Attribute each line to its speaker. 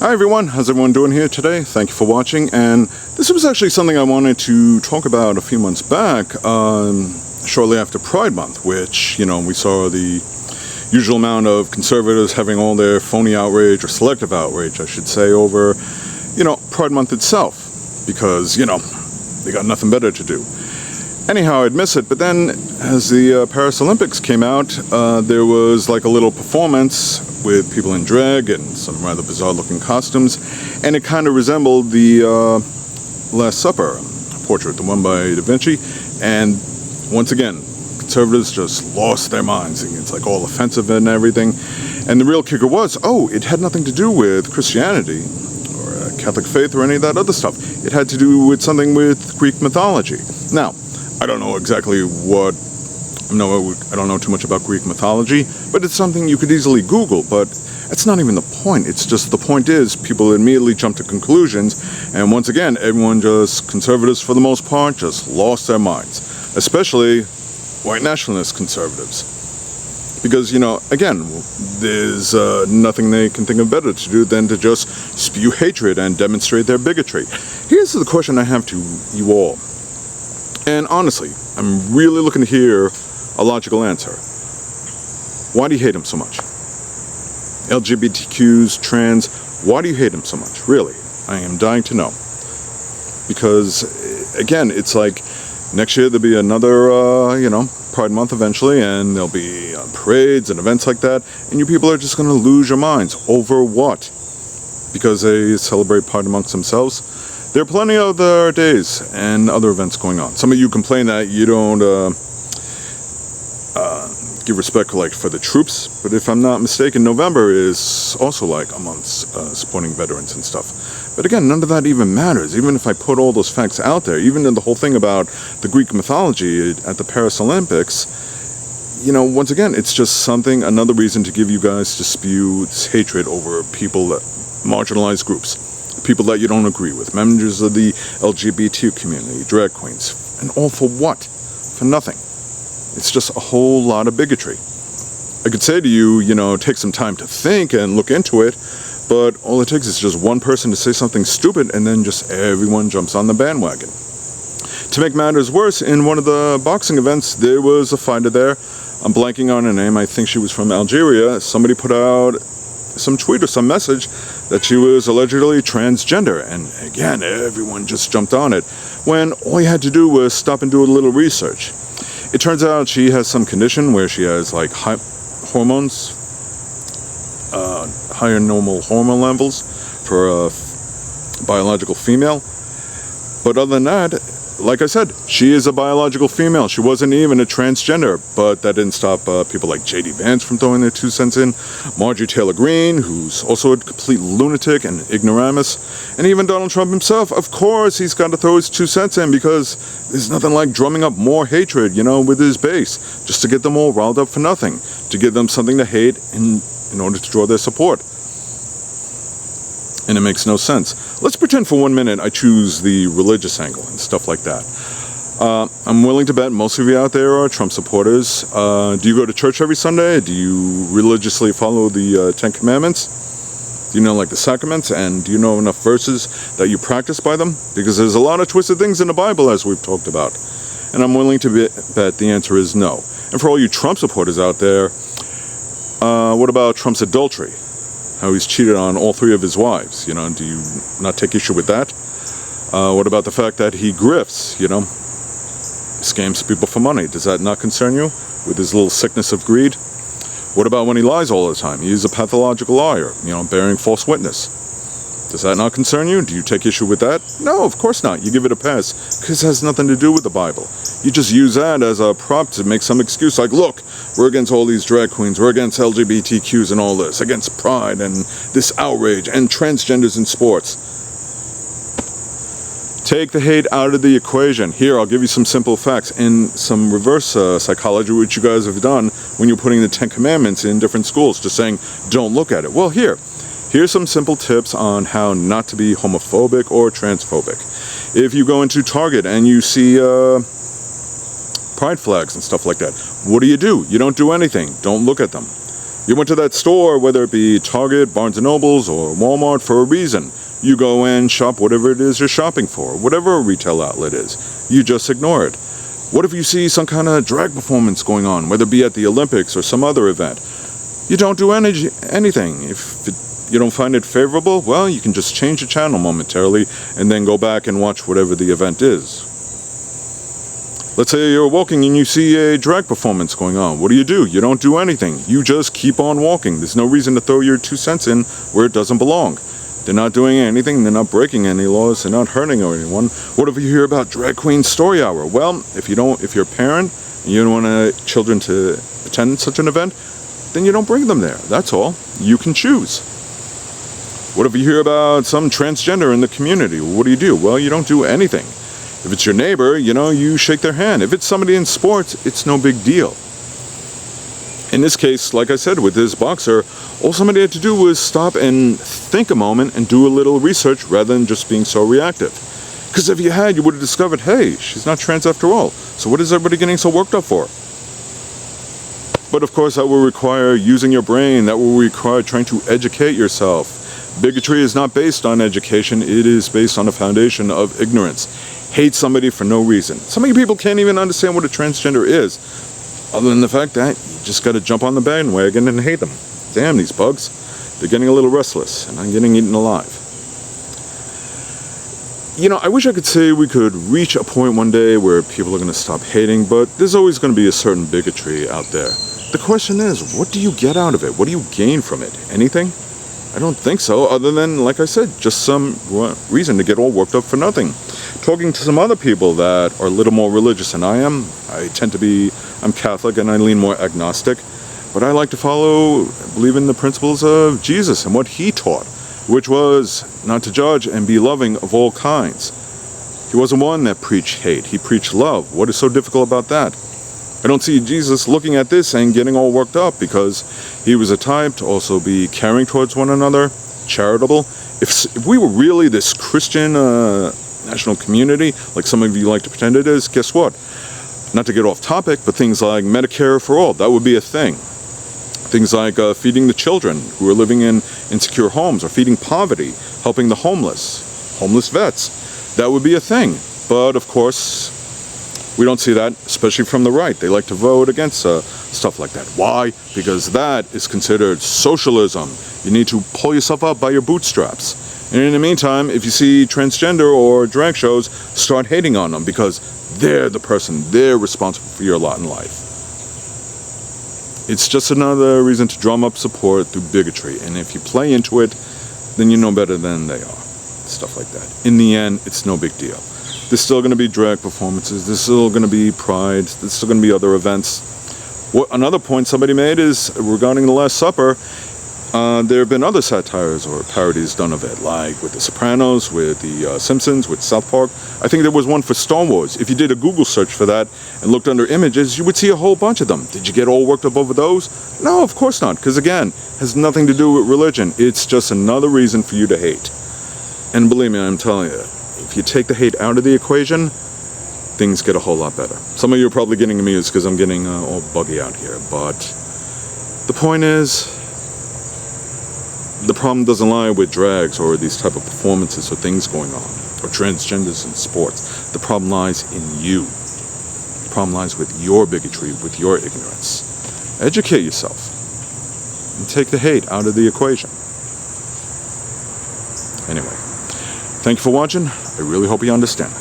Speaker 1: Hi everyone, how's everyone doing here today? Thank you for watching, and this was actually something I wanted to talk about a few months back, shortly after Pride Month, which, we saw the usual amount of conservatives having all their phony outrage, or selective outrage, I should say, over, Pride Month itself, because, they got nothing better to do. Anyhow, I'd miss it, but then as the Paris Olympics came out, there was like a little performance with people in drag and some rather bizarre looking costumes, and it kind of resembled the Last Supper portrait, the one by Da Vinci, and once again, conservatives just lost their minds. It's like all offensive and everything, and the real kicker was, it had nothing to do with Christianity or Catholic faith or any of that other stuff. It had to do with something with Greek mythology. Now, I don't know exactly I don't know too much about Greek mythology, but it's something you could easily Google, but that's not even the point. It's just the point is people immediately jump to conclusions, and once again, conservatives for the most part, just lost their minds, especially white nationalist conservatives. Because, again, there's nothing they can think of better to do than to just spew hatred and demonstrate their bigotry. Here's the question I have to you all. And honestly, I'm really looking to hear a logical answer. Why do you hate them so much? LGBTQs, trans, why do you hate them so much? Really, I am dying to know. Because, again, it's like next year there'll be another, Pride Month eventually, and there'll be parades and events like that, and you people are just going to lose your minds. Over what? Because they celebrate Pride amongst themselves? There are plenty of other days and other events going on. Some of you complain that you don't give respect for the troops, but if I'm not mistaken, November is also like a month supporting veterans and stuff. But again, none of that even matters. Even if I put all those facts out there, even in the whole thing about the Greek mythology at the Paris Olympics, once again, it's just another reason to give you guys to spew this hatred over people, marginalized groups. People that you don't agree with, members of the LGBT community, drag queens, and all for what? For nothing. It's just a whole lot of bigotry. I could say to you, take some time to think and look into it, but all it takes is just one person to say something stupid and then just everyone jumps on the bandwagon. To make matters worse, in one of the boxing events, there was a fighter there. I'm blanking on her name. I think she was from Algeria. Somebody put out some tweet or some message that she was allegedly transgender, and again, everyone just jumped on it, when all you had to do was stop and do a little research. It turns out she has some condition where she has high hormones, higher normal hormone levels for a biological female, but other than that, like I said, she is a biological female. She wasn't even a transgender, but that didn't stop people like J.D. Vance from throwing their 2 cents in, Marjorie Taylor Greene, who's also a complete lunatic and ignoramus, and even Donald Trump himself. Of course, he's got to throw his 2 cents in, because there's nothing like drumming up more hatred, with his base, just to get them all riled up for nothing, to give them something to hate in order to draw their support. And it makes no sense. Let's pretend for 1 minute I choose the religious angle and stuff like that. I'm willing to bet most of you out there are Trump supporters. Do you go to church every Sunday? Do you religiously follow the 10 Commandments? Do you know the sacraments? And do you know enough verses that you practice by them? Because there's a lot of twisted things in the Bible, as we've talked about. And I'm willing to bet the answer is no. And for all you Trump supporters out there, what about Trump's adultery? How he's cheated on all 3 of his wives, do you not take issue with that? What about the fact that he grifts, scams people for money? Does that not concern you with his little sickness of greed? What about when he lies all the time? He's a pathological liar, bearing false witness. Does that not concern you? Do you take issue with that? No, of course not. You give it a pass, because it has nothing to do with the Bible. You just use that as a prop to make some excuse like, look, we're against all these drag queens, we're against LGBTQs and all this, against pride and this outrage and transgenders in sports. Take the hate out of the equation. Here, I'll give you some simple facts in some reverse psychology, which you guys have done when you're putting the 10 Commandments in different schools, just saying, don't look at it. Well, here's some simple tips on how not to be homophobic or transphobic. If you go into Target and you see pride flags and stuff like that, what do? You don't do anything. Don't look at them. You went to that store, whether it be Target, Barnes & Nobles, or Walmart, for a reason. You go and shop whatever it is you're shopping for, whatever a retail outlet is. You just ignore it. What if you see some kind of drag performance going on, whether it be at the Olympics or some other event? You don't do anything. If you don't find it favorable, well, you can just change the channel momentarily and then go back and watch whatever the event is. Let's say you're walking and you see a drag performance going on. What do? You don't do anything. You just keep on walking. There's no reason to throw your 2 cents in where it doesn't belong. They're not doing anything. They're not breaking any laws. They're not hurting anyone. What if you hear about Drag Queen Story Hour? Well, if you're a parent and you don't want children to attend such an event, then you don't bring them there. That's all. You can choose. What if you hear about some transgender in the community? What do? Well, you don't do anything. If it's your neighbor, you shake their hand. If it's somebody in sports, it's no big deal. In this case, like I said, with this boxer, all somebody had to do was stop and think a moment and do a little research rather than just being so reactive. Because if you had, you would have discovered, hey, she's not trans after all. So what is everybody getting so worked up for? But of course, that will require using your brain. That will require trying to educate yourself. Bigotry is not based on education. It is based on a foundation of ignorance. Hate somebody for no reason. So many people can't even understand what a transgender is, other than the fact that you just got to jump on the bandwagon and hate them. Damn, these bugs. They're getting a little restless, and I'm getting eaten alive. I wish I could say we could reach a point one day where people are going to stop hating, but there's always going to be a certain bigotry out there. The question is, what do you get out of it? What do you gain from it? Anything? I don't think so, other than, like I said, just some reason to get all worked up for nothing. Talking to some other people that are a little more religious than I am, I'm Catholic and I lean more agnostic, but I like to believe in the principles of Jesus and what he taught, which was not to judge and be loving of all kinds. He wasn't one that preached hate, he preached love. What is so difficult about that? I don't see Jesus looking at this and getting all worked up, because he was a type to also be caring towards one another, charitable. If we were really this Christian national community, like some of you like to pretend it is, guess what? Not to get off topic, but things like Medicare for all, that would be a thing. Things like feeding the children who are living in insecure homes, or feeding poverty, helping the homeless vets, that would be a thing. But of course, we don't see that, especially from the right. They like to vote against stuff like that. Why? Because that is considered socialism. You need to pull yourself up by your bootstraps. And in the meantime, if you see transgender or drag shows, start hating on them, because they're the person, they're responsible for your lot in life. It's just another reason to drum up support through bigotry. And if you play into it, then you know better than they are. Stuff like that. In the end, it's no big deal. There's still going to be drag performances. There's still going to be pride. There's still going to be other events. Another point somebody made is regarding the Last Supper. There have been other satires or parodies done of it, like with The Sopranos, with The Simpsons, with South Park. I think there was one for Star Wars. If you did a Google search for that and looked under images, you would see a whole bunch of them. Did you get all worked up over those? No, of course not, because again, it has nothing to do with religion. It's just another reason for you to hate. And believe me, I'm telling you, if you take the hate out of the equation, things get a whole lot better. Some of you are probably getting amused because I'm getting all buggy out here, but the point is, the problem doesn't lie with drags or these type of performances or things going on, or transgenders in sports. The problem lies in you. The problem lies with your bigotry, with your ignorance. Educate yourself and take the hate out of the equation. Anyway, thank you for watching. I really hope you understand.